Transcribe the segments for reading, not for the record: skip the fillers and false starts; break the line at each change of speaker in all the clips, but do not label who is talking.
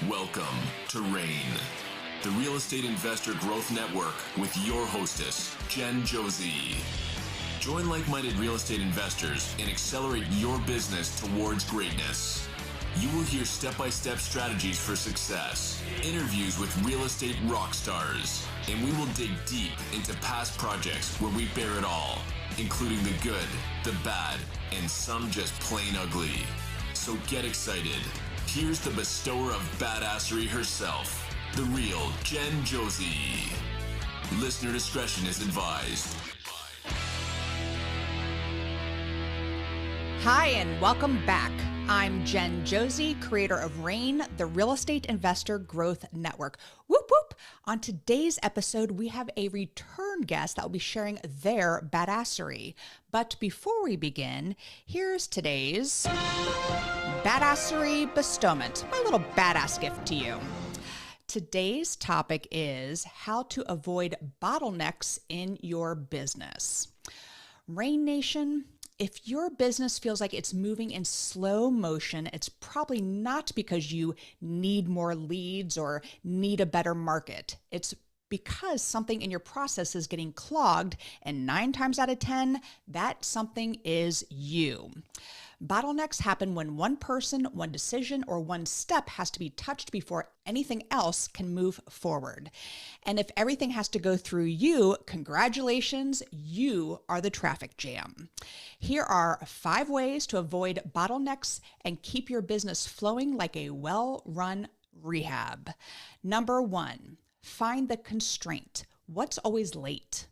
Welcome to REIN, the Real Estate Investor Growth Network with your hostess, Josey. Join like-minded real estate investors and accelerate your business towards greatness. You will hear step-by-step strategies for success, interviews with real estate rock stars, and we will dig deep into past projects where we bear it all, including the good, the bad, and some just plain ugly. So get excited. Here's the bestower of Badassery herself, the real Josey. Listener discretion is advised.
Hi, and welcome back. I'm Josey, creator of REIN, the Real Estate Investor Growth Network. Whoop, whoop. On today's episode, we have a return guest that will be sharing their Badassery. But before we begin, here's today's Badassery bestowment, my little badass gift to you. Today's topic is how to avoid bottlenecks in your business. REIN Nation, if your business feels like it's moving in slow motion, it's probably not because you need more leads or need a better market. It's because something in your process is getting clogged, and 9 times out of 10, that something is you. Bottlenecks happen when one person, one decision, or one step has to be touched before anything else can move forward. And if everything has to go through you, congratulations, you are the traffic jam. Here are 5 ways to avoid bottlenecks and keep your business flowing like a well-run rehab. Number 1, find the constraint. What's always late?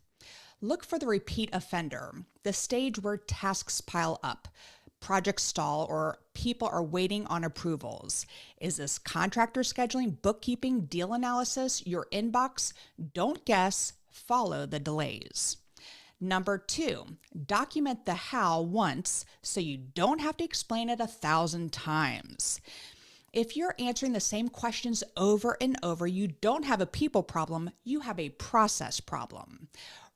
Look for the repeat offender, the stage where tasks pile up, projects stall, or people are waiting on approvals. Is this contractor scheduling, bookkeeping, deal analysis, your inbox? Don't guess, follow the delays. Number 2, document the how once so you don't have to explain it 1,000 times. If you're answering the same questions over and over, you don't have a people problem, you have a process problem.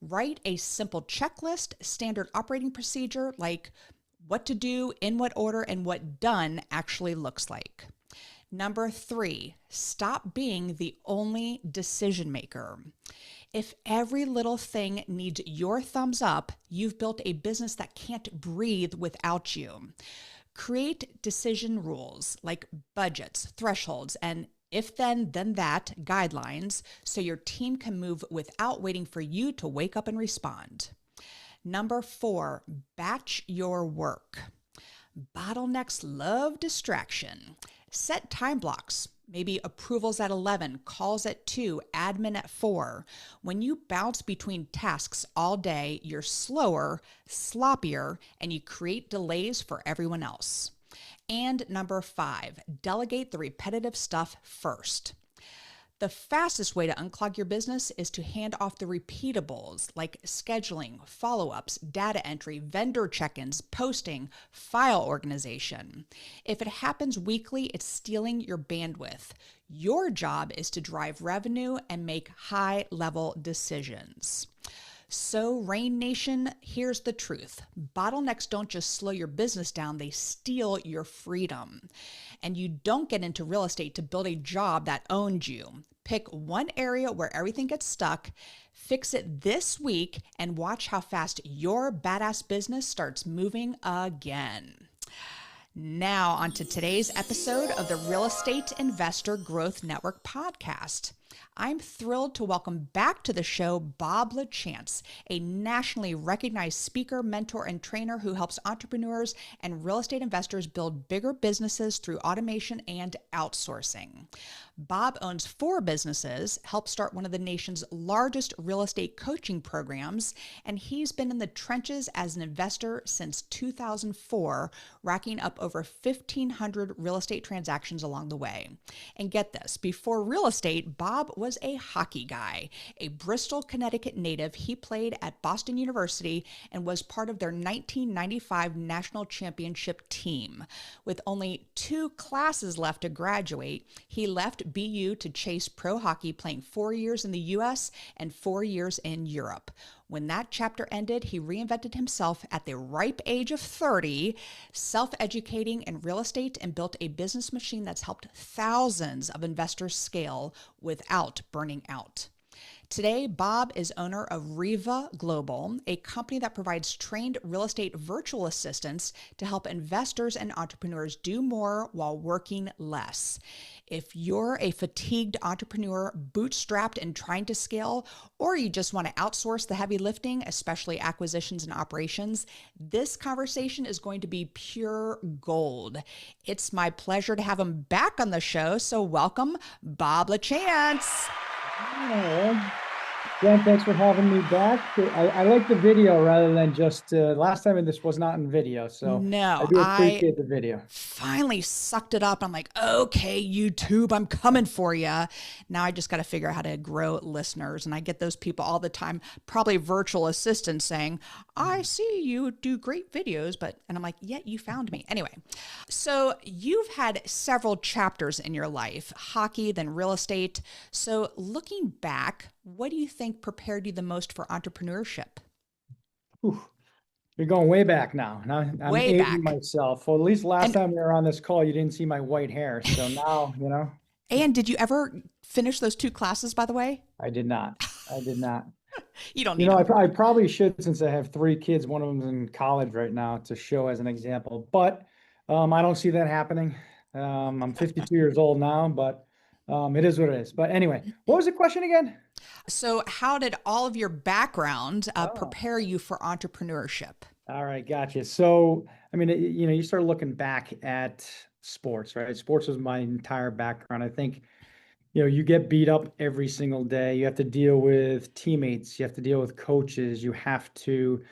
Write a simple checklist, standard operating procedure like what to do, in what order, and what done actually looks like. Number 3, stop being the only decision maker. If every little thing needs your thumbs up, you've built a business that can't breathe without you. Create decision rules like budgets, thresholds, and if then that guidelines so your team can move without waiting for you to wake up and respond. Number 4, batch your work. Bottlenecks love distraction. Set time blocks, maybe approvals at 11, calls at 2, admin at 4. When you bounce between tasks all day, you're slower, sloppier, and you create delays for everyone else. And number 5, delegate the repetitive stuff first. The fastest way to unclog your business is to hand off the repeatables like scheduling, follow-ups, data entry, vendor check-ins, posting, file organization. If it happens weekly, it's stealing your bandwidth. Your job is to drive revenue and make high-level decisions. So, REIN Nation, here's the truth. Bottlenecks don't just slow your business down, they steal your freedom. And you don't get into real estate to build a job that owns you. Pick one area where everything gets stuck, fix it this week, and watch how fast your badass business starts moving again. Now, on to today's episode of the Real Estate Investor Growth Network podcast. I'm thrilled to welcome back to the show Bob Lachance, a nationally recognized speaker, mentor, and trainer who helps entrepreneurs and real estate investors build bigger businesses through automation and outsourcing. Bob owns 4 businesses, helped start one of the nation's largest real estate coaching programs, and he's been in the trenches as an investor since 2004, racking up over 1,500 real estate transactions along the way. And get this, before real estate, Bob was a hockey guy. A Bristol, Connecticut native, he played at Boston University and was part of their 1995 national championship team. With only 2 classes left to graduate, he left BU to chase pro hockey, playing 4 years in the US and 4 years in Europe. When that chapter ended, he reinvented himself at the ripe age of 30, self-educating in real estate, and built a business machine that's helped thousands of investors scale without burning out. Today, Bob is owner of REVA Global, a company that provides trained real estate virtual assistants to help investors and entrepreneurs do more while working less. If you're a fatigued entrepreneur, bootstrapped and trying to scale, or you just want to outsource the heavy lifting, especially acquisitions and operations, this conversation is going to be pure gold. It's my pleasure to have him back on the show. So welcome, Bob Lachance.
Oh, Jen, thanks for having me back. I like the video rather than just last time, and this was not in video, so
no,
I do appreciate the video.
Finally sucked it up. I'm like, okay, YouTube, I'm coming for you. Now I just got to figure out how to grow listeners, and I get those people all the time, probably virtual assistants saying, I see you do great videos, and I'm like, yeah, you found me. Anyway, so you've had several chapters in your life, hockey, then real estate. So looking back, what do you think prepared you the most for entrepreneurship?
Whew. You're going way back now. Now I'm
Way
aging
back.
myself. Well, at least last time we were on this call, you didn't see my white hair. So now,
And did you ever finish those 2 classes, by the way?
I did not. I did not.
You don't need them.
I probably should, since I have 3 kids. One of them's in college right now, to show as an example. But I don't see that happening. I'm 52 years old now, but it is what it is. But anyway, what was the question again?
So how did all of your background prepare you for entrepreneurship?
All right, gotcha. So, I mean, you start looking back at sports, right? Sports was my entire background. I think, you get beat up every single day. You have to deal with teammates. You have to deal with coaches. You have to,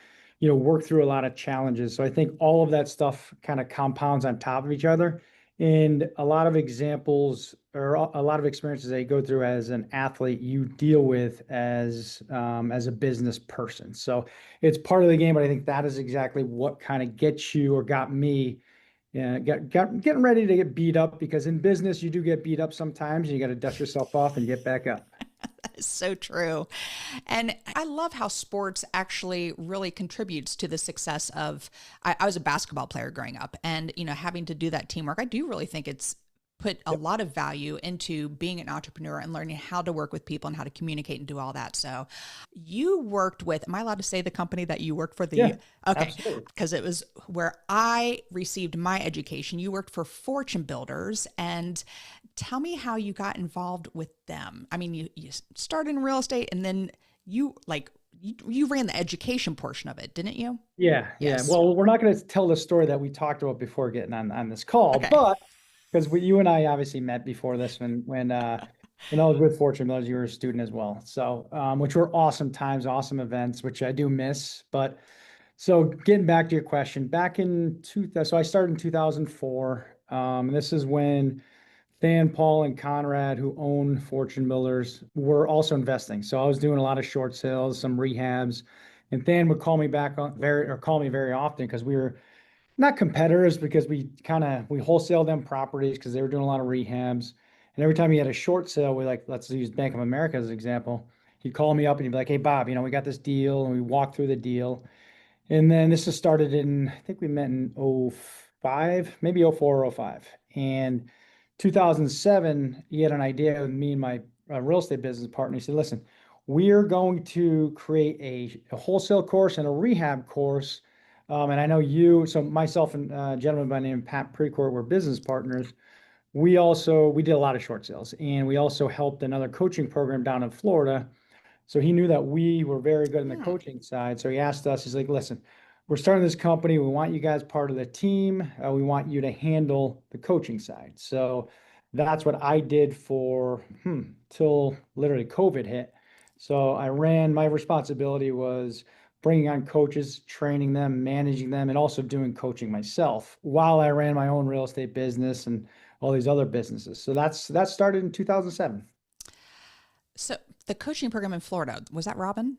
work through a lot of challenges. So I think all of that stuff kind of compounds on top of each other. And a lot of examples or a lot of experiences that you go through as an athlete, you deal with as a business person. So it's part of the game, but I think that is exactly what kind of gets you, or got me, getting ready to get beat up, because in business you do get beat up sometimes. You got to dust yourself off and get back up.
That is so true. And I love how sports actually really contributes to the success of, I was a basketball player growing up, and, having to do that teamwork, I do really think it's put a lot of value into being an entrepreneur and learning how to work with people and how to communicate and do all that. So you worked with, am I allowed to say the company that you worked for? Okay.
Absolutely.
Because it was where I received my education. You worked for Fortune Builders, and tell me how you got involved with them. I mean, you started in real estate, and then you ran the education portion of it, didn't you?
Yeah.
Yes.
Yeah. Well, we're not going to tell the story that we talked about before getting on this call,
Okay.
but because you and I obviously met before this when I was with Fortune Builders, you were a student as well. So, which were awesome times, awesome events, which I do miss. But so getting back to your question, back in 2000, so I started in 2004. This is when Than, Paul, and Conrad, who own Fortune Builders, were also investing. So I was doing a lot of short sales, some rehabs, and Than would call me call me very often, because we were not competitors, because we wholesale them properties because they were doing a lot of rehabs. And every time he had a short sale, let's use Bank of America as an example. He'd call me up and he'd be like, hey, Bob, we got this deal, and we walked through the deal. And then this has started I think we met in 05, maybe 04 or 05. And 2007, he had an idea with me and my real estate business partner. He said, listen, we're going to create a wholesale course and a rehab course. And I know so myself and a gentleman by the name of Pat Precourt were business partners. We did a lot of short sales, and we also helped another coaching program down in Florida. So he knew that we were very good in the coaching side. So he asked us, he's like, listen, we're starting this company. We want you guys part of the team. We want you to handle the coaching side. So that's what I did for till literally COVID hit. So my responsibility was bringing on coaches, training them, managing them, and also doing coaching myself while I ran my own real estate business and all these other businesses. So that started in 2007.
So the coaching program in Florida, was that Robin?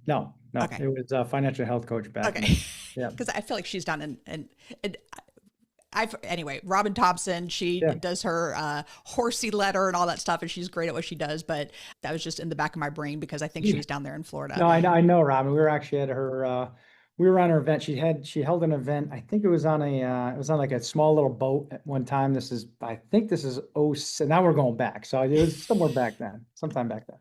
No,
Okay.
It was a financial health coach back.
Okay.
Yeah.
Because I feel like she's done and Anyway, Robin Thompson, she
Yeah.
does her horsey letter and all that stuff, and she's great at what she does. But that was just in the back of my brain because I think she was down there in Florida.
No, I know, Robin. We were actually at her. We were on her event. She held an event. I think it was on it was on like a small little boat at one time. I think this is oh, now we're going back. So it was somewhere back then, sometime back then.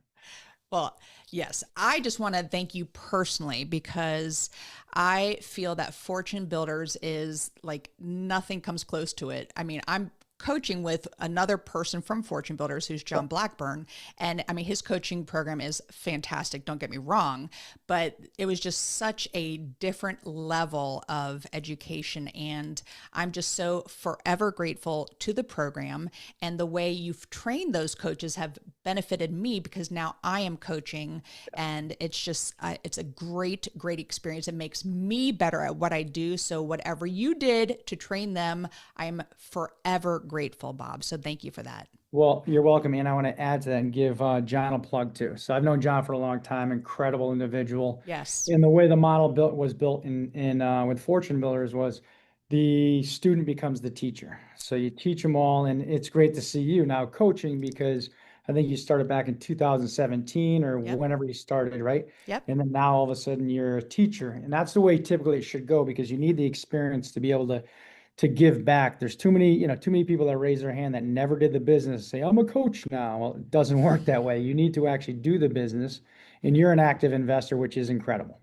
Well, yes, I just want to thank you personally because I feel that Fortune Builders is like nothing comes close to it. I mean, I'm coaching with another person from Fortune Builders who's John Blackburn. And I mean, his coaching program is fantastic. Don't get me wrong, but it was just such a different level of education. And I'm just so forever grateful to the program, and the way you've trained those coaches have benefited me because now I am coaching, and it's just, it's a great, great experience. It makes me better at what I do. So whatever you did to train them, I'm forever grateful, Bob. So thank you for that.
Well, you're welcome. And I want to add to that and give John a plug too. So I've known John for a long time, incredible individual.
Yes.
And the way the model was built in with Fortune Builders was the student becomes the teacher. So you teach them all, and it's great to see you now coaching because I think you started back in 2017 or whenever you started, right?
Yep.
And then now all of a sudden you're a teacher, and that's the way typically it should go because you need the experience to be able to give back. There's too many people that raise their hand that never did the business, say, I'm a coach now. Well, it doesn't work that way. You need to actually do the business, and you're an active investor, which is incredible.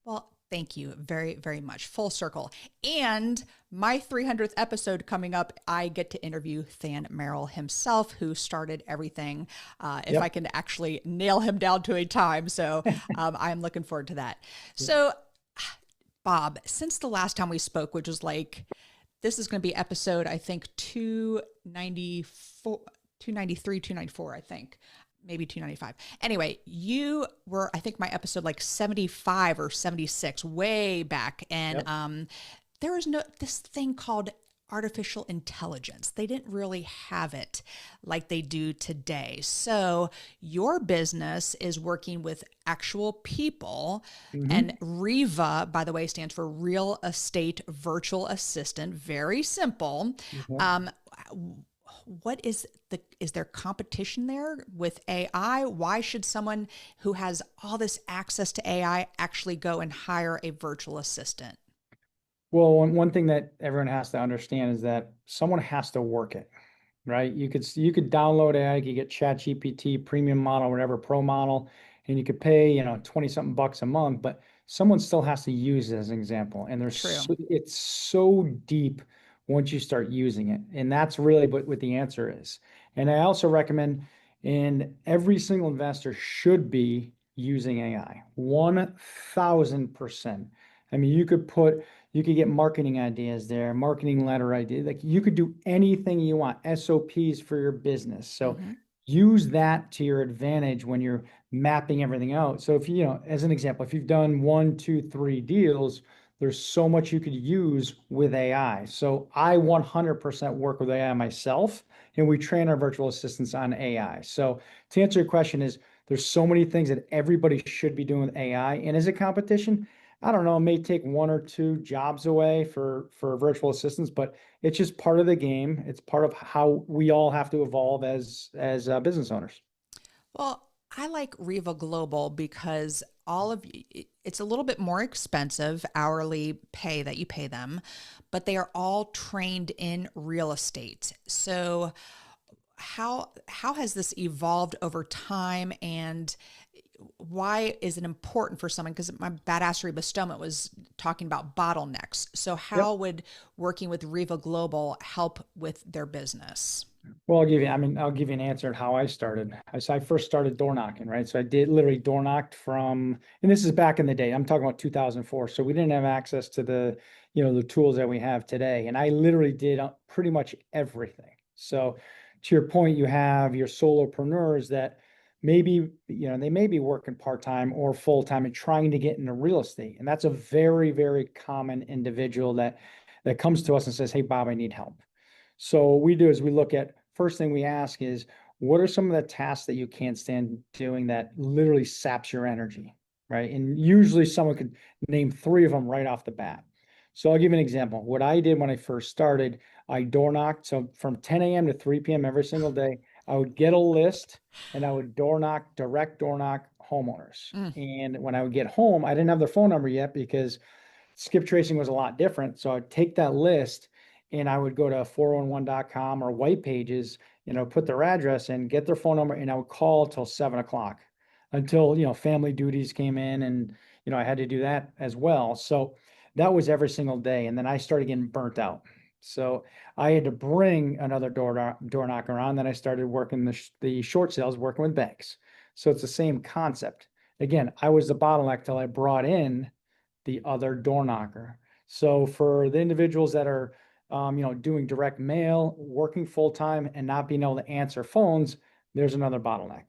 Well, thank you very, very much. Full circle. And my 300th episode coming up, I get to interview Than Merrill himself, who started everything, if I can actually nail him down to a time. So I'm looking forward to that. So Bob, since the last time we spoke, which was like, this is going to be episode, I think, 294, 293, 294, I think. Maybe 295. Anyway, you were, I think, my episode like 75 or 76, way back. And there was this thing called artificial intelligence. They didn't really have it like they do today. So your business is working with actual people, and REVA, by the way, stands for Real Estate Virtual Assistant. Very simple. What is there competition there with AI? Why should someone who has all this access to AI actually go and hire a virtual assistant?
Well, one thing that everyone has to understand is that someone has to work it, right? You could download AI, you could get ChatGPT, premium model, whatever, pro model, and you could pay, 20 something bucks a month, but someone still has to use it as an example. And it's so deep once you start using it. And that's really what the answer is. And I also recommend, and every single investor should be using AI, 1000%. I mean, you could get marketing ideas there, marketing letter ideas. Like you could do anything you want, SOPs for your business. So use that to your advantage when you're mapping everything out. So if as an example, if you've done 1, 2, 3 deals, there's so much you could use with AI. So I 100% work with AI myself, and we train our virtual assistants on AI. So to answer your question there's so many things that everybody should be doing with AI. And as a competition, I don't know, it may take 1 or 2 jobs away for virtual assistants, but it's just part of the game. It's part of how we all have to evolve as business owners.
Well, I like REVA Global because it's a little bit more expensive hourly pay that you pay them, but they are all trained in real estate. So how has this evolved over time, and why is it important for someone? Because my Badassery bestowment was talking about bottlenecks. So how would working with REVA Global help with their business?
Well, I'll give you an answer at how I started. I first started door knocking, right? So I did literally door knocked and this is back in the day. I'm talking about 2004. So we didn't have access to the tools that we have today. And I literally did pretty much everything. So to your point, you have your solopreneurs that maybe, they may be working part-time or full-time and trying to get into real estate. And that's a very, very common individual that comes to us and says, hey, Bob, I need help. So what we do is we look at, first thing we ask is, what are some of the tasks that you can't stand doing that literally saps your energy, right? And usually someone could name 3 of them right off the bat. So I'll give you an example. What I did when I first started, I door knocked. So from 10 a.m. to 3 p.m. every single day, I would get a list and I would direct door knock homeowners.
Mm.
And when I would get home, I didn't have their phone number yet because skip tracing was a lot different. So I'd take that list and I would go to 411.com or white pages, put their address in, get their phone number, and I would call till 7 o'clock until, family duties came in and, I had to do that as well. So that was every single day. And then I started getting burnt out. So I had to bring another door knocker on. Then I started working the short sales, working with banks. So it's the same concept. Again, I was the bottleneck till I brought in the other door knocker. So for the individuals that are, doing direct mail, working full time, and not being able to answer phones, there's another bottleneck,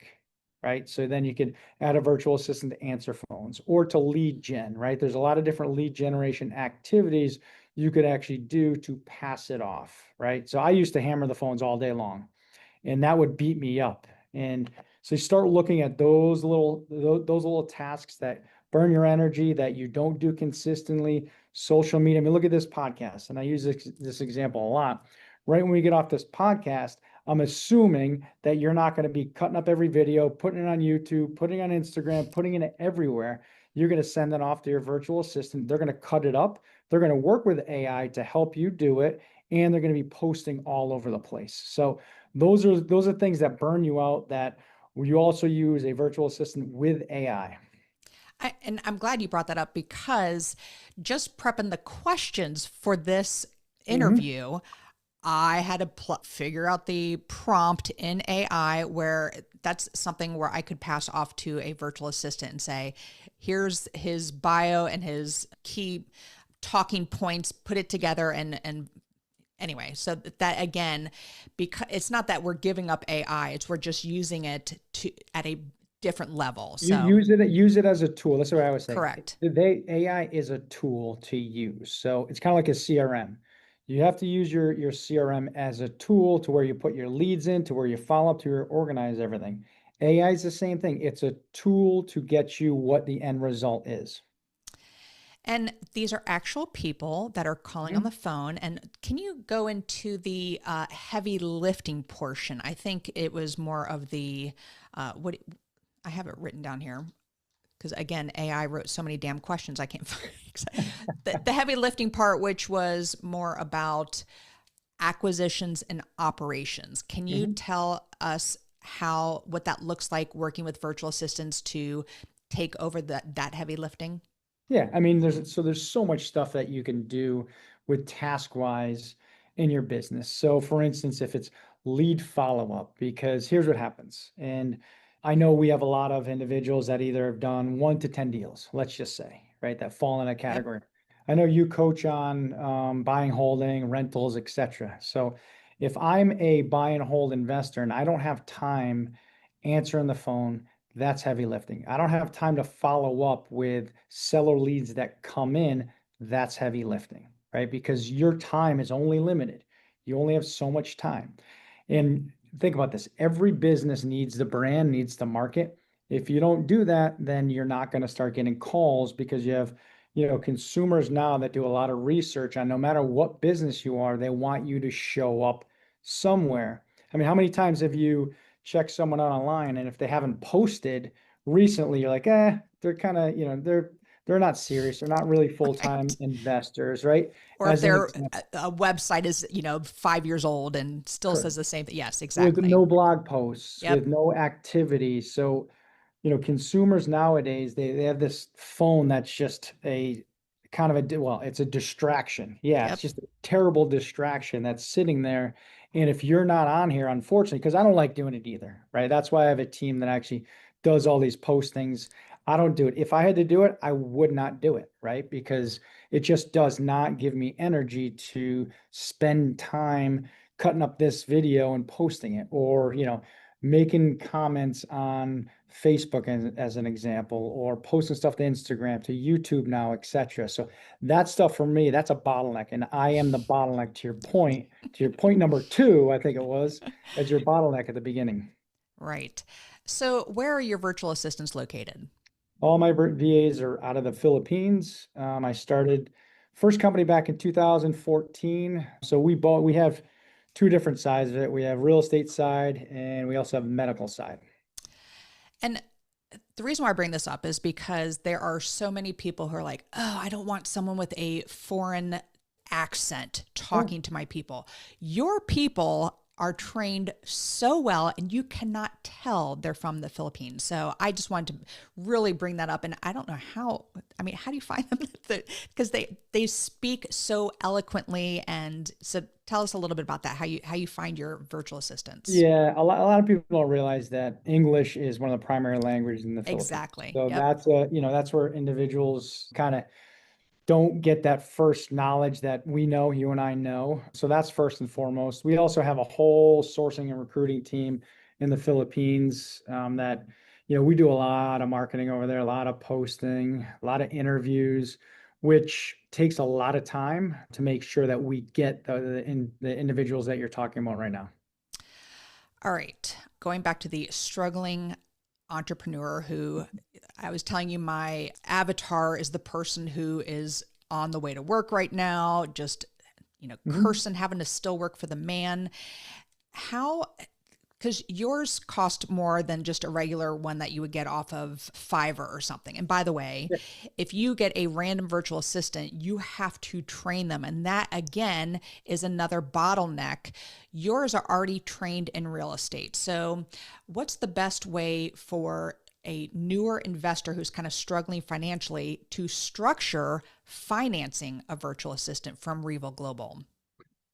right? So then you could add a virtual assistant to answer phones or to lead gen, right? There's a lot of different lead generation activities you could actually do to pass it off, right? So I used to hammer the phones all day long, and that would beat me up. And so you start looking at those little tasks that burn your energy, that you don't do consistently. Social media. I mean, look at this podcast, and I use this example a lot. Right when we get off this podcast, I'm assuming that you're not going to be cutting up every video, putting it on YouTube, putting it on Instagram, putting it everywhere. You're going to send it off to your virtual assistant. They're going to cut it up. They're going to work with AI to help you do it, and they're going to be posting all over the place. So those are things that burn you out, that you also use a virtual assistant with AI.
And I'm glad you brought that up, because just prepping the questions for this interview, I had to figure out the prompt in AI, where that's something where I could pass off to a virtual assistant and say, here's his bio and his key talking points, put it together. And anyway, so that again, because it's not that we're giving up AI, it's we're just using it at a different level. So
you use it as a tool. That's what I always say.
Correct.
AI is a tool to use. So it's kind of like a CRM. You have to use your CRM as a tool to where you put your leads in, to where you follow up, to where you organize everything. AI is the same thing. It's a tool to get you what the end result is.
And these are actual people that are calling on the phone. And can you go into the heavy lifting portion? I think it was more of the, I have it written down here, because again, AI wrote so many damn questions I can't find the heavy lifting part, which was more about acquisitions and operations. Can you tell us what that looks like working with virtual assistants to take over that heavy lifting?
Yeah, I mean, there's so much stuff that you can do with task-wise in your business. So for instance, if it's lead follow-up, because here's what happens. And I know we have a lot of individuals that either have done 1 to 10 deals, let's just say, right, that fall in a category. Yep. I know you coach on buying, holding, rentals, etc. So if I'm a buy and hold investor and I don't have time answering the phone, that's heavy lifting. I don't have time to follow up with seller leads that come in. That's heavy lifting, right? Because your time is only limited. You only have so much time. And think about this. Every business needs the brand, needs the market. If you don't do that, then you're not going to start getting calls, because you have, consumers now that do a lot of research on no matter what business you are, they want you to show up somewhere. I mean, how many times have you check someone out online, and if they haven't posted recently, you're like, they're kind of, they're not serious. They're not really full-time investors, right?
Or if their website is, 5 years old and still Correct. Says the same thing. Yes, exactly.
With no blog posts, with no activity. So, consumers nowadays, they have this phone that's just a kind of it's a distraction. Yeah, It's just a terrible distraction that's sitting there. And if you're not on here, unfortunately, because I don't like doing it either, right? That's why I have a team that actually does all these postings. I don't do it. If I had to do it, I would not do it, right? Because it just does not give me energy to spend time cutting up this video and posting it, or, making comments on Facebook as an example, or posting stuff to Instagram, to YouTube now, etc. So that stuff for me, that's a bottleneck. And I am the bottleneck to your point number 2, I think it was, as your bottleneck at the beginning.
Right. So where are your virtual assistants located?
All my VAs are out of the Philippines. I started First company back in 2014. So we have two different sides of it. We have real estate side and we also have medical side.
And the reason why I bring this up is because there are so many people who are like, oh, I don't want someone with a foreign accent talking to my people. Your people are trained so well and you cannot tell they're from the Philippines. So I just wanted to really bring that up. And I don't know how do you find them? Because they speak so eloquently. And so tell us a little bit about that, how you find your virtual assistants.
Yeah, a lot of people don't realize that English is one of the primary languages in the Philippines.
Exactly.
So
Yep.
that's where individuals kind of don't get that first knowledge that we know, you and I know. So that's first and foremost. We also have a whole sourcing and recruiting team in the Philippines that, we do a lot of marketing over there, a lot of posting, a lot of interviews, which takes a lot of time to make sure that we get the individuals that you're talking about right now.
All right. Going back to the struggling entrepreneur who I was telling you, my avatar is the person who is on the way to work right now, just, cursing, having to still work for the man. Because yours cost more than just a regular one that you would get off of Fiverr or something. And by the way, if you get a random virtual assistant, you have to train them. And that, again, is another bottleneck. Yours are already trained in real estate. So what's the best way for a newer investor who's kind of struggling financially to structure financing a virtual assistant from REVA Global?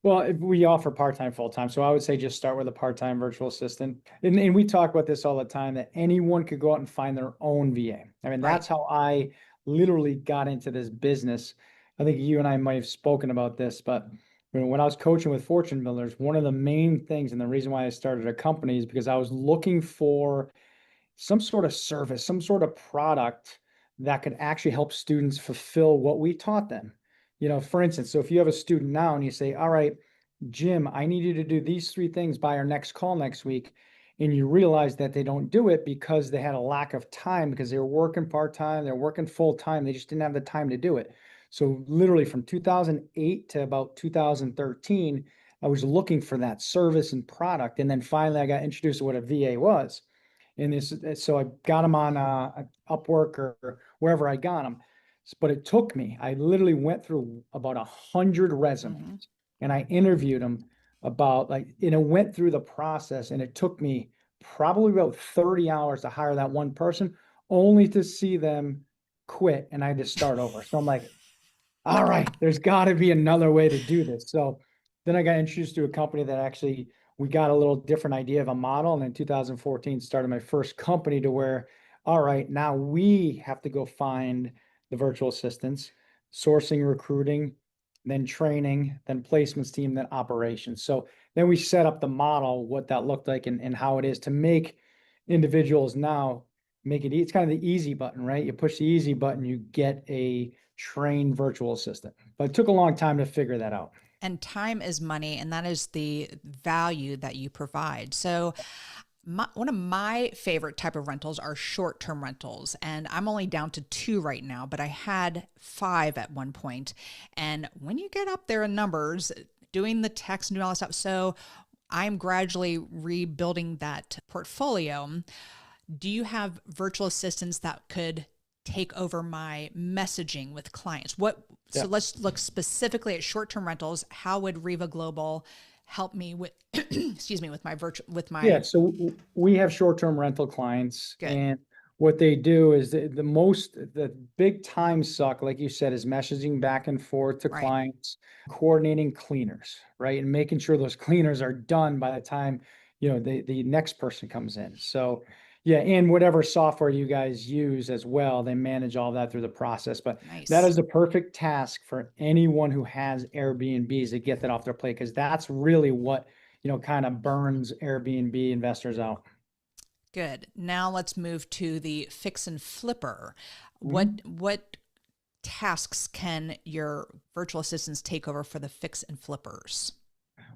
Well, we offer part-time, full-time. So I would say just start with a part-time virtual assistant. And we talk about this all the time, that anyone could go out and find their own VA. I mean, that's how I literally got into this business. I think you and I might have spoken about this, but when I was coaching with Fortune Builders, one of the main things and the reason why I started a company is because I was looking for some sort of service, some sort of product that could actually help students fulfill what we taught them. For instance, so if you have a student now and you say, all right, Jim, I need you to do these 3 things by our next call next week. And you realize that they don't do it because they had a lack of time, because they were working part-time, they're working full-time. They just didn't have the time to do it. So literally from 2008 to about 2013, I was looking for that service and product. And then finally I got introduced to what a VA was. So I got them on Upwork or wherever I got them. But it took me, I literally went through about 100 resumes and I interviewed them and it went through the process, and it took me probably about 30 hours to hire that one person, only to see them quit and I had to start over. So I'm like, all right, there's got to be another way to do this. So then I got introduced to a company that actually, we got a little different idea of a model. And in 2014, started my first company to where, all right, now we have to go find the virtual assistants, sourcing, recruiting, then training, then placements team, then operations. So then we set up the model, what that looked like and how it is to make individuals now make it. It's kind of the easy button, right? You push the easy button, you get a trained virtual assistant. But it took a long time to figure that out.
And time is money, and that is the value that you provide. So one of my favorite type of rentals are short-term rentals, and I'm only down to 2 right now, but I had 5 at one point. And when you get up there in numbers, doing the text and doing all that stuff, so I'm gradually rebuilding that portfolio. Do you have virtual assistants that could take over my messaging with clients? So let's look specifically at short-term rentals. How would REVA Global help me with,
So we have short-term rental clients.
Good.
And what they do is the big time suck, like you said, is messaging back and forth to clients, coordinating cleaners, right? And making sure those cleaners are done by the time, the next person comes in. So yeah, and whatever software you guys use as well, they manage all that through the process. But that is the perfect task for anyone who has Airbnbs to get that off their plate, because that's really what, kind of burns Airbnb investors out.
Good. Now let's move to the fix and flipper. What tasks can your virtual assistants take over for the fix and flippers?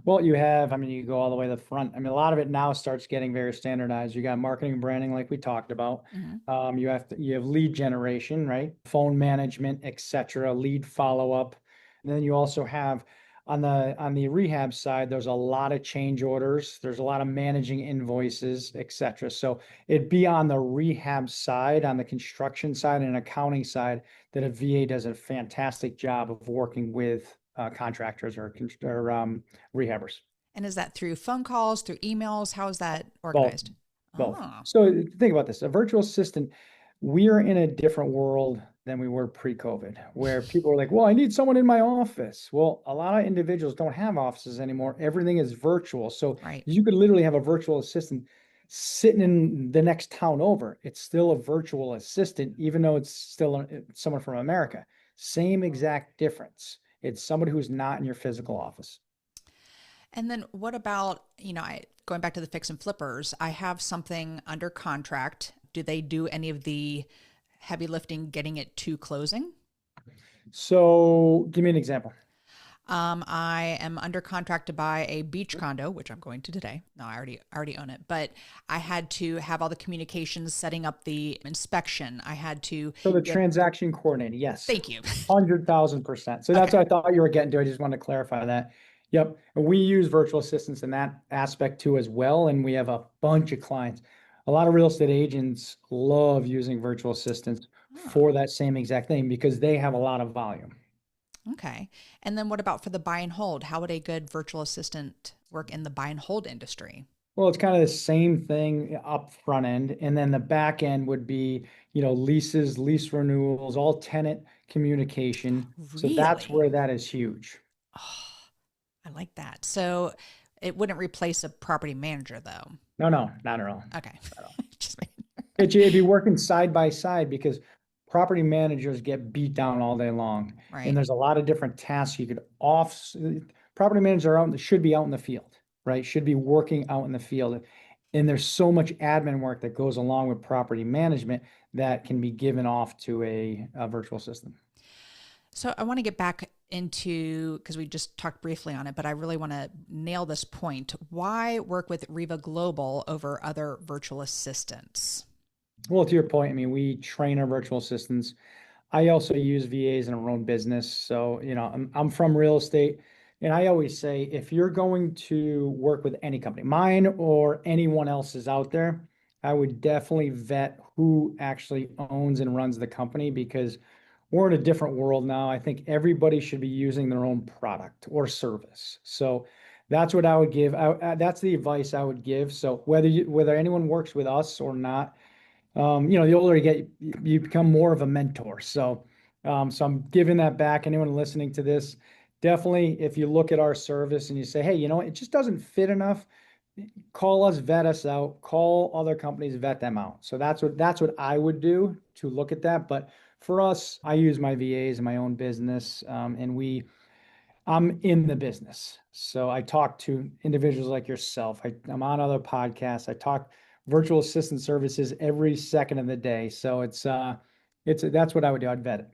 Well, you go all the way to the front. A lot of it now starts getting very standardized. You got marketing and branding, like we talked about. You have lead generation, right? Phone management, etc., lead follow-up. And then you also have on the rehab side, there's a lot of change orders. There's a lot of managing invoices, et cetera. So it'd be on the rehab side, on the construction side and accounting side, that a VA does a fantastic job of working with contractors or rehabbers.
And is that through phone calls, through emails? How is that
Both.
organized?
Both.
Oh,
So think about this. A virtual assistant, we're in a different world than we were pre-COVID, where people are like, well, I need someone in my office. Well, a lot of individuals don't have offices anymore. Everything is virtual. So
right.
you could literally have a virtual assistant sitting in the next town over. It's still a virtual assistant, even though it's still someone from America. Same exact difference. It's somebody who's not in your physical office.
And then what about, going back to the fix and flippers, I have something under contract. Do they do any of the heavy lifting getting it to closing?
So give me an example.
I am under contract to buy a beach condo, which I'm going to today. No, I already own it, but I had to have all the communications, setting up the inspection. I had to.
So the transaction coordinator, yes.
Thank you.
100,000%. So that's what I thought you were getting to. I just wanted to clarify that. Yep. And we use virtual assistants in that aspect too as well. And we have a bunch of clients. A lot of real estate agents love using virtual assistants for that same exact thing because they have a lot of volume.
Okay. And then what about for the buy and hold? How would a good virtual assistant work in the buy and hold industry?
Well, it's kind of the same thing up front end. And then the back end would be, leases, lease renewals, all tenant communication.
Really?
So that's where that is huge.
Oh, I like that. So it wouldn't replace a property manager though.
No, not at all.
Okay. Just
It'd be working side by side because property managers get beat down all day long.
Right.
And there's a lot of different tasks you could property managers should be out in the field, right? Should be working out in the field. And there's so much admin work that goes along with property management that can be given off to a virtual assistant.
So I want to get back into, because we just talked briefly on it, but I really want to nail this point. Why work with REVA Global over other virtual assistants?
Well, to your point, I mean, we train our virtual assistants. I also use VAs in our own business. So, I'm from real estate. And I always say, if you're going to work with any company, mine or anyone else's out there, I would definitely vet who actually owns and runs the company because we're in a different world now. I think everybody should be using their own product or service. So that's what I would give. That's the advice I would give. So whether anyone works with us or not, the older you get, you become more of a mentor. So I'm giving that back. Anyone listening to this, definitely, if you look at our service and you say, hey, it just doesn't fit enough, call us, vet us out, call other companies, vet them out. So that's what I would do to look at that. But for us, I use my VAs in my own business, and I'm in the business. So I talk to individuals like yourself. I'm on other podcasts. I talk virtual assistant services every second of the day. So that's what I would do. I'd vet it.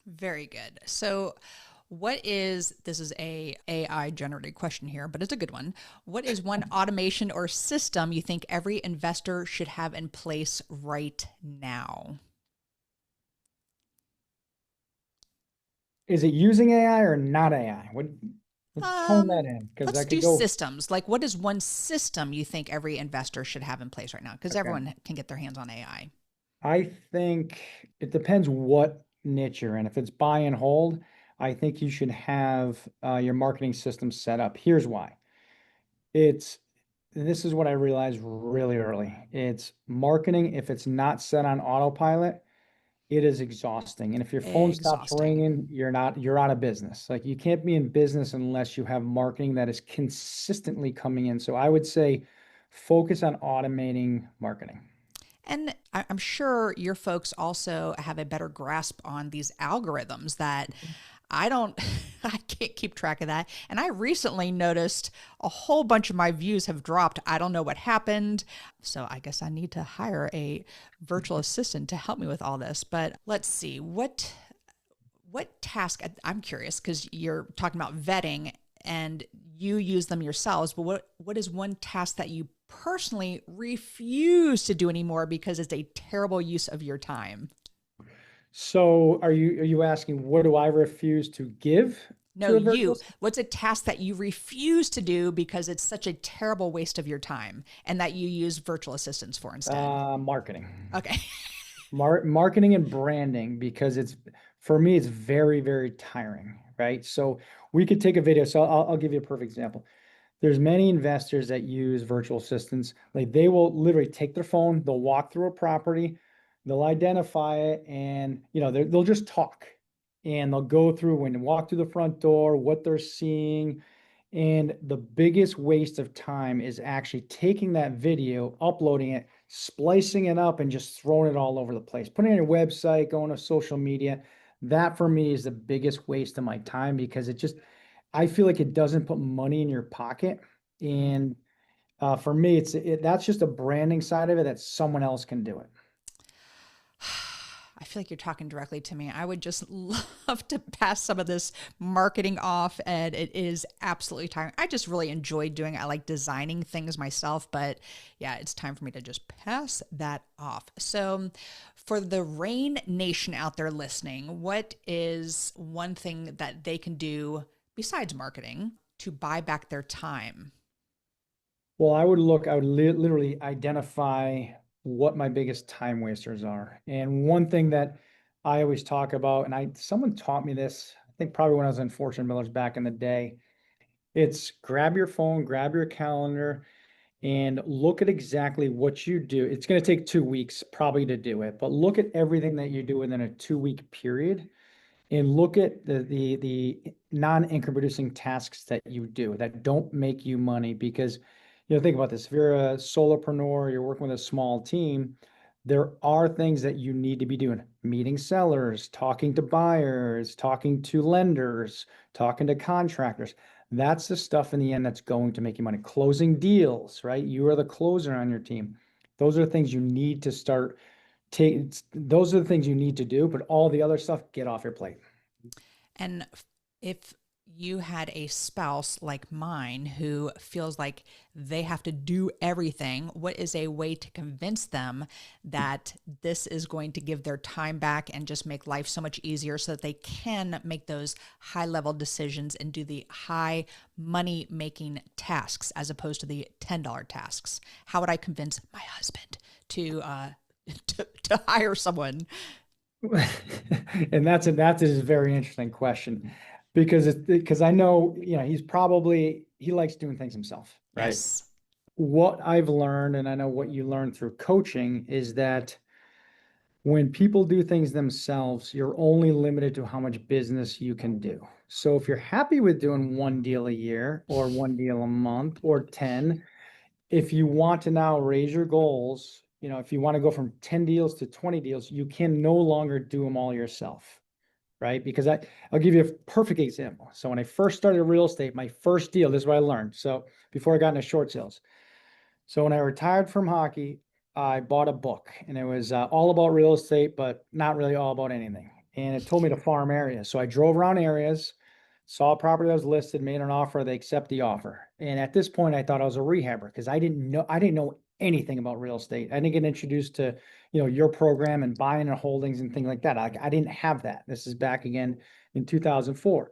Very good. So this is a AI generated question here, but it's a good one. What is one automation or system you think every investor should have in place right now?
Is it using AI or not AI? Let's tone that in.
Let's do systems. Like, what is one system you think every investor should have in place right now? Because everyone can get their hands on AI.
I think it depends what niche you're in. If it's buy and hold, I think you should have your marketing system set up. Here's why. This is what I realized really early. It's marketing. If it's not set on autopilot, it is exhausting. And if your phone stops ringing, you're out of business. Like, you can't be in business unless you have marketing that is consistently coming in. So I would say focus on automating marketing.
And I'm sure your folks also have a better grasp on these algorithms that I can't keep track of that. And I recently noticed a whole bunch of my views have dropped. I don't know what happened. So I guess I need to hire a virtual assistant to help me with all this. But let's see, what task, I'm curious, because you're talking about vetting and you use them yourselves, but what is one task that you personally refuse to do anymore because it's a terrible use of your time?
So are you asking, what do I refuse to give?
No,
to a virtual
what's a task that you refuse to do because it's such a terrible waste of your time and that you use virtual assistants for instead?
marketing.
Okay.
Marketing and branding, because for me, it's very, very tiring, right? So we could take a video. So I'll give you a perfect example. There's many investors that use virtual assistants. Like they will literally take their phone, they'll walk through a property, they'll identify it, and they'll just talk, and they'll go through and walk through the front door, what they're seeing. And the biggest waste of time is actually taking that video, uploading it, splicing it up, and just throwing it all over the place. Putting it on your website, going to social media. That for me is the biggest waste of my time, because I feel like it doesn't put money in your pocket. And for me, that's just a branding side of it that someone else can do it.
I feel like you're talking directly to me. I would just love to pass some of this marketing off, and it is absolutely tiring. I just really enjoy doing it. I like designing things myself, but yeah, it's time for me to just pass that off. So for the Rain Nation out there listening, what is one thing that they can do besides marketing to buy back their time?
Well, I would literally identify what my biggest time wasters are. And one thing that I always talk about, and someone taught me this, I think probably when I was in Fortune Millers back in the day, it's grab your phone, grab your calendar, and look at exactly what you do. It's going to take 2 weeks probably to do it, but look at everything that you do within a 2-week period, and look at the non-income producing tasks that you do that don't make you money. Because think about this: if you're a solopreneur, you're working with a small team, there are things that you need to be doing: meeting sellers, talking to buyers, talking to lenders, talking to contractors. That's the stuff in the end that's going to make you money. Closing deals, right? You are the closer on your team. Those are things you need to start. Those are the things you need to do, but all the other stuff, get off your plate.
And if you had a spouse like mine who feels like they have to do everything, what is a way to convince them that this is going to give their time back and just make life so much easier so that they can make those high level decisions and do the high money making tasks as opposed to the $10 tasks? How would I convince my husband to hire someone?
And that's a very interesting question, because I know, he likes doing things himself, right?
Yes.
What I've learned, and I know what you learned through coaching, is that when people do things themselves, you're only limited to how much business you can do. So if you're happy with doing one deal a year or one deal a month or 10, if you want to now raise your goals, if you want to go from 10 deals to 20 deals, you can no longer do them all yourself, right? Because I'll give you a perfect example. So when I first started real estate, my first deal, this is what I learned. So before I got into short sales. So when I retired from hockey, I bought a book, and it was all about real estate, but not really all about anything. And it told me to farm areas. So I drove around areas, saw a property that was listed, made an offer, they accept the offer. And at this point, I thought I was a rehabber, because I didn't know anything about real estate. I didn't get introduced to, your program and buying and holdings and things like that. I didn't have that. This is back again in 2004.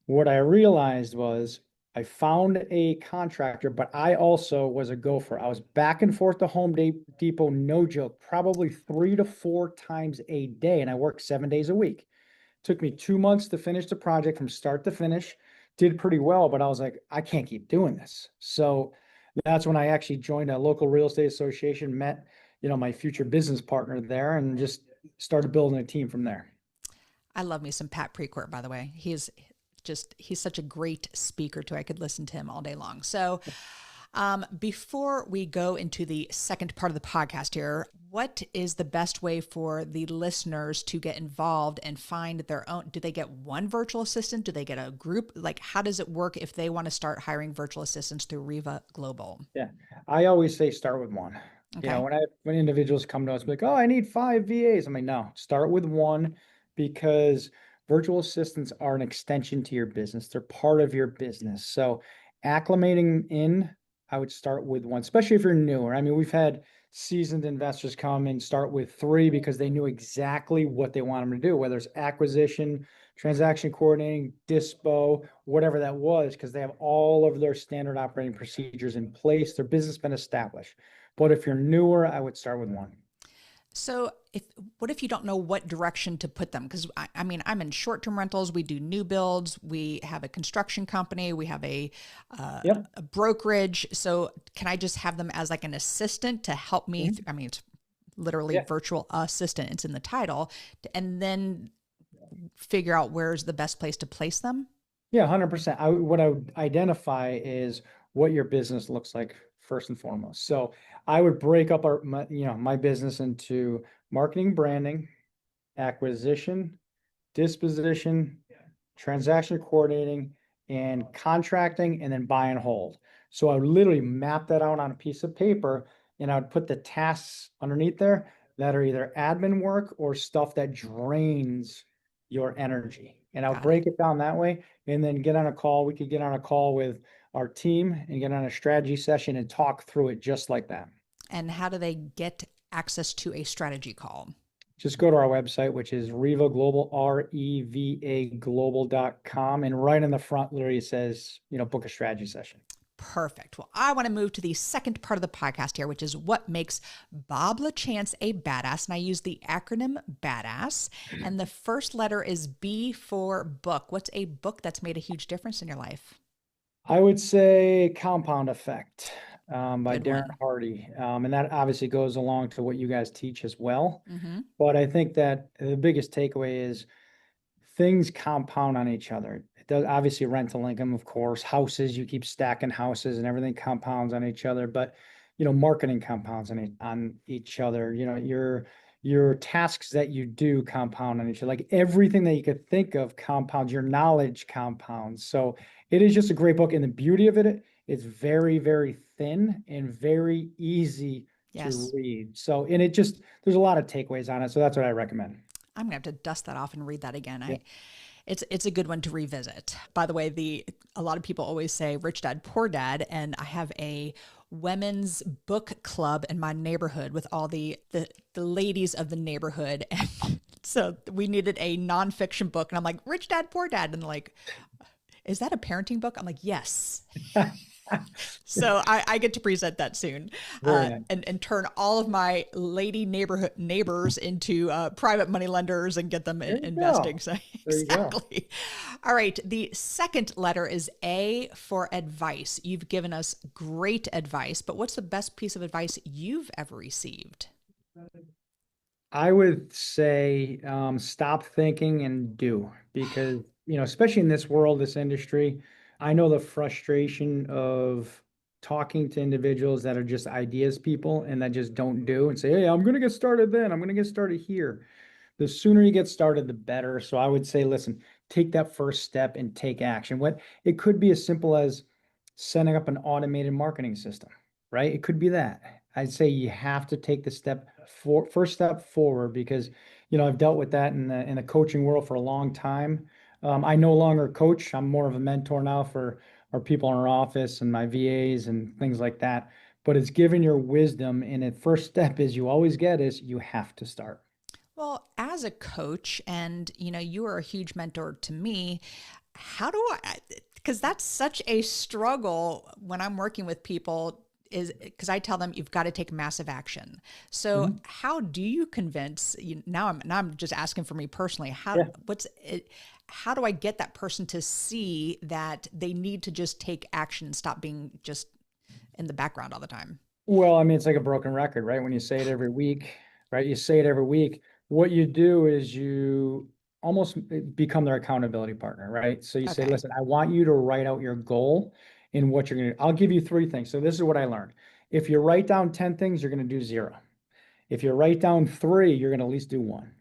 What I realized was I found a contractor, but I also was a gopher. I was back and forth to Home Depot, no joke, probably 3 to 4 times a day. And I worked 7 days a week. Took me 2 months to finish the project from start to finish. Did pretty well, but I was like, I can't keep doing this. So that's when I actually joined a local real estate association, met, my future business partner there, and just started building a team from there.
I love me some Pat Precourt, by the way. He's such a great speaker too. I could listen to him all day long. So before we go into the second part of the podcast here, what is the best way for the listeners to get involved and find their own? Do they get one virtual assistant? Do they get a group? Like, how does it work if they want to start hiring virtual assistants through REVA Global?
Yeah, I always say start with one.
Okay.
When individuals come to us, like, oh, I need 5 VAs. I'm like, no, start with one, because virtual assistants are an extension to your business. They're part of your business. So acclimating in I would start with one, especially if you're newer. I mean, we've had seasoned investors come and start with three because they knew exactly what they want them to do, whether it's acquisition, transaction coordinating, dispo, whatever that was, because they have all of their standard operating procedures in place. Their business been established. But if you're newer, I would start with one.
So what if you don't know what direction to put them? Because I mean, I'm in short-term rentals. We do new builds. We have a construction company. We have a brokerage. So can I just have them as like an assistant to help me? I mean, it's literally virtual assistant. It's in the title, and then figure out where's the best place to place them.
Yeah, 100%. What I would identify is what your business looks like first and foremost. So I would break up my business into marketing, branding, acquisition, disposition, transaction coordinating, and contracting, and then buy and hold. So I would literally map that out on a piece of paper, and I would put the tasks underneath there that are either admin work or stuff that drains your energy. And I'll break it down that way and then get on a call. We could get on a call with our team and get on a strategy session and talk through it just like that.
And how do they get access to a strategy call?
Just go to our website, which is REVA Global, REVA Global.com. And right in the front, literally says, book a strategy session.
Perfect. Well, I want to move to the second part of the podcast here, which is what makes Bob Lachance a badass. And I use the acronym BADASS. And the first letter is B for book. What's a book that's made a huge difference in your life?
I would say Compound Effect by
Good
Darren
one.
Hardy. And that obviously goes along to what you guys teach as well.
Mm-hmm.
But I think that the biggest takeaway is things compound on each other. It does obviously rental income, of course, houses, you keep stacking houses and everything compounds on each other, but marketing compounds on each other. Your tasks that you do compound on each other. Like everything that you could think of compounds, your knowledge compounds. So it is just a great book. And the beauty of it, it's very, very thin and very easy to read. So, and there's a lot of takeaways on it. So that's what I recommend.
I'm gonna have to dust that off and read that again. It's a good one to revisit. By the way, a lot of people always say Rich Dad, Poor Dad, and I have a women's book club in my neighborhood with all the ladies of the neighborhood, and so we needed a nonfiction book, and I'm like, Rich Dad, Poor Dad, and like, is that a parenting book? I'm like, yes. So I get to present that soon,
Nice.
and turn all of my lady neighbors into private money lenders and get them investing. So exactly. All right. The second letter is A for advice. You've given us great advice, but what's the best piece of advice you've ever received?
I would say stop thinking and do, because, especially in this world, this industry, I know the frustration of talking to individuals that are just ideas people and that just don't do and say, hey, I'm going to get started then. I'm going to get started here. The sooner you get started, the better. So I would say, listen, take that first step and take action. It could be as simple as setting up an automated marketing system, right? It could be that. I'd say you have to take the first step forward, because, I've dealt with that in the coaching world for a long time. I no longer coach. I'm more of a mentor now for our people in our office and my VAs and things like that. But it's giving your wisdom. And the first step is you have to start.
Well, as a coach, and you are a huge mentor to me, how do because that's such a struggle when I'm working with people, is because I tell them you've got to take massive action. So how do you convince now I'm just asking for me personally, how do I get that person to see that they need to just take action and stop being just in the background all the time?
Well, I mean, it's like a broken record, right? When you say it every week, right? You say it every week. What you do is you almost become their accountability partner, right? So you say, listen, I want you to write out your goal and what you're going to do. I'll give you 3 things. So this is what I learned. If you write down 10 things, you're going to do 0. If you write down 3, you're going to at least do 1.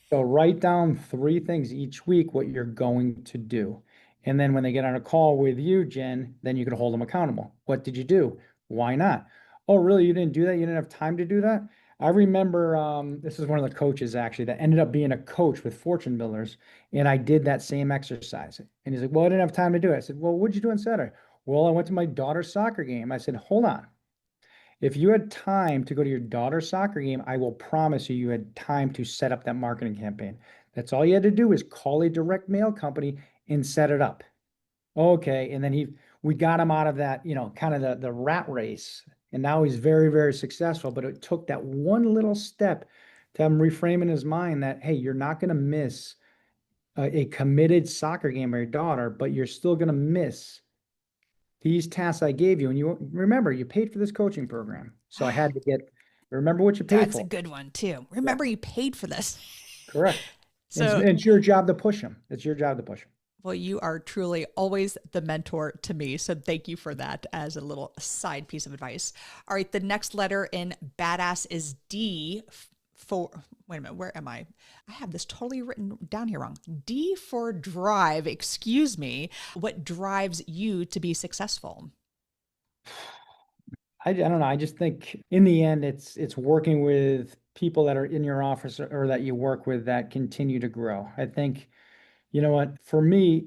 So write down 3 things each week, what you're going to do. And then when they get on a call with you, Jen, then you can hold them accountable. What did you do? Why not? Oh, really? You didn't do that? You didn't have time to do that? I remember this is one of the coaches actually that ended up being a coach with Fortune Builders. And I did that same exercise. And he's like, well, I didn't have time to do it. I said, well, what'd you do on Saturday? Well, I went to my daughter's soccer game. I said, hold on. If you had time to go to your daughter's soccer game, I will promise you, you had time to set up that marketing campaign. That's all you had to do is call a direct mail company and set it up. Okay. And then we got him out of that, kind of the rat race. And now he's very, very successful. But it took that one little step to have him reframe in his mind that, hey, you're not going to miss a committed soccer game by your daughter, but you're still going to miss these tasks I gave you. And you remember, you paid for this coaching program. So I had to remember what you paid
That's
for.
a good one too. Remember, you paid for this.
Correct.
So
it's your job to push them. It's your job to push them.
well, you are truly always the mentor to me. So thank you for that as a little side piece of advice. All right. The next letter in badass is D for, wait a minute, where am I? I have this totally written down here wrong. D for drive. Excuse me. What drives you to be successful?
I don't know. I just think in the end, it's working with people that are in your office or that you work with that continue to grow. I think, you know what, for me,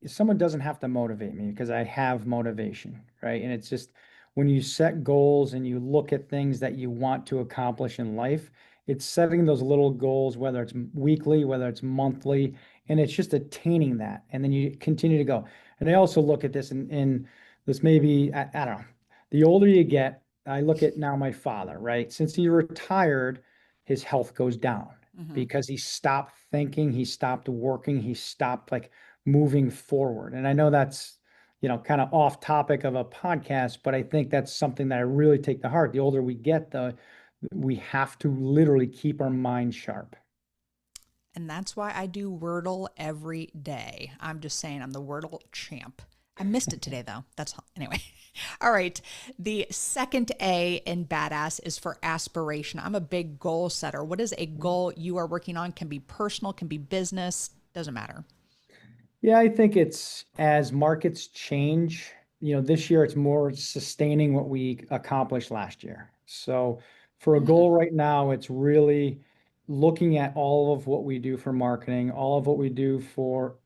someone doesn't have to motivate me because I have motivation, right? And it's just when you set goals and you look at things that you want to accomplish in life, it's setting those little goals, whether it's weekly, whether it's monthly, and it's just attaining that. And then you continue to go. And I also look at this in this maybe, I don't know, the older you get, I look at now my father, right? Since he retired, his health goes down because he stopped thinking, he stopped working, he stopped like moving forward. And I know that's, kind of off topic of a podcast, but I think that's something that I really take to heart. The older we get, we have to literally keep our mind sharp.
And that's why I do Wordle every day. I'm just saying I'm the Wordle champ. I missed it today though. That's anyway. All right. The second A in badass is for aspiration. I'm a big goal setter. What is a goal you are working on? Can be personal, can be business, doesn't matter.
Yeah, I think it's as markets change, this year it's more sustaining what we accomplished last year. So for a goal right now, it's really looking at all of what we do for marketing, all of what we do for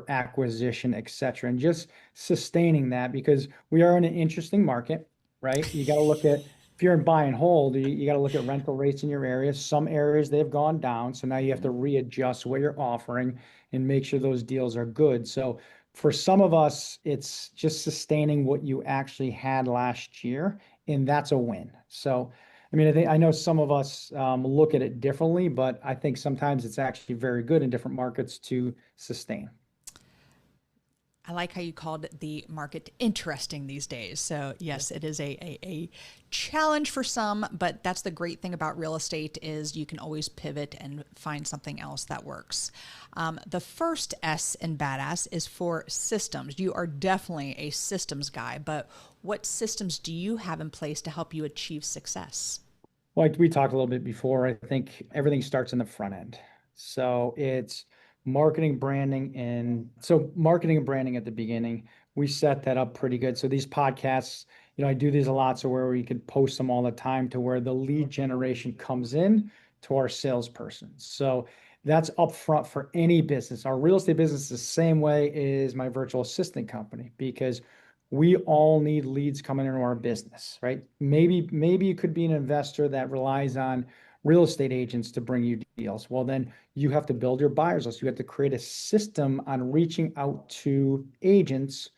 acquisition, et cetera, and just sustaining that because we are in an interesting market, right? You got to look at if you're in buy and hold, you got to look at rental rates in your area. Some areas they've gone down, so now you have to readjust what you're offering and make sure those deals are good. So for some of us, it's just sustaining what you actually had last year, and that's a win. So, I mean, I know some of us look at it differently, but I think sometimes it's actually very good in different markets to sustain.
I like how you called the market interesting these days. So yes, it is a challenge for some, but that's the great thing about real estate is you can always pivot and find something else that works. The first S in badass is for systems. You are definitely a systems guy, but what systems do you have in place to help you achieve success?
Like we talked a little bit before, I think everything starts in the front end. So it's marketing, branding at the beginning, we set that up pretty good. So these podcasts, I do these a lot. So where we could post them all the time to where the lead generation comes in to our salesperson. So that's upfront for any business. Our real estate business is the same way as my virtual assistant company because we all need leads coming into our business, right? Maybe you could be an investor that relies on real estate agents to bring you deals. Well, then you have to build your buyers list. You have to create a system on reaching out to agents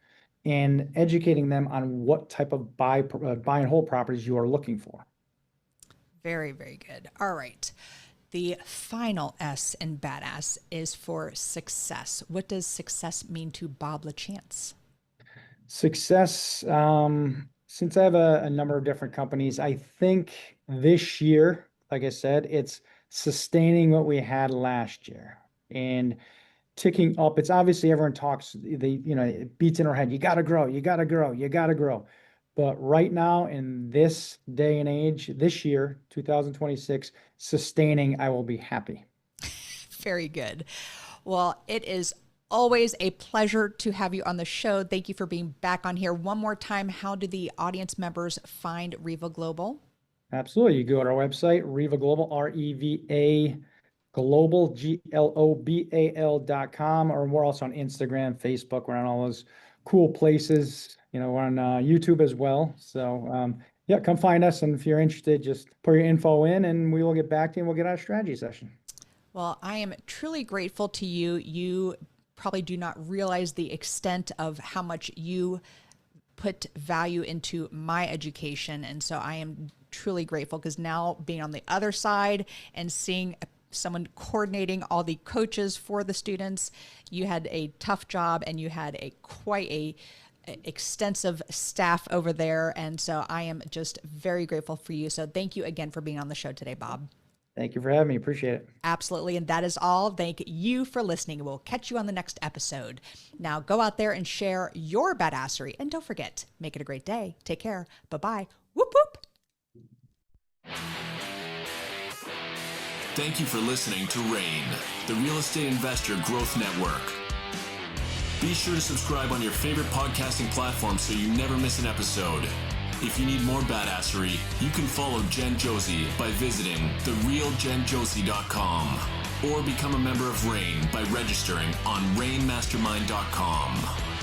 and educating them on what type of buy and hold properties you are looking for.
Very, very good. All right. The final S in badass is for success. What does success mean to Bob Lachance?
Success, since I have a number of different companies, I think this year, like I said, it's sustaining what we had last year and ticking up. It's obviously everyone talks, it beats in our head. You got to grow, you got to grow, you got to grow. But right now in this day and age, this year, 2026, sustaining, I will be happy.
Very good. Well, it is always a pleasure to have you on the show. Thank you for being back on here. One more time, how do the audience members find REVA Global?
Absolutely. You go to our website, REVA Global, REVA Global, GLOBAL.com, or we're also on Instagram, Facebook. We're on all those cool places. We're on YouTube as well. So yeah, come find us. And if you're interested, just put your info in and we will get back to you and we'll get our strategy session.
Well, I am truly grateful to you. You probably do not realize the extent of how much you put value into my education. And so I am truly grateful because now being on the other side and seeing someone coordinating all the coaches for the students, you had a tough job and you had quite a extensive staff over there. And so I am just very grateful for you. So thank you again for being on the show today, Bob.
Thank you for having me. Appreciate it.
Absolutely. And that is all. Thank you for listening. We'll catch you on the next episode. Now go out there and share your badassery. And don't forget, make it a great day. Take care. Bye-bye. Whoop, whoop.
Thank you for listening to REIN, the Real Estate Investor Growth Network. Be sure to subscribe on your favorite podcasting platform so you never miss an episode. If you need more badassery, you can follow Jen Josey by visiting therealjenjosey.com or become a member of REIN by registering on REINmastermind.com.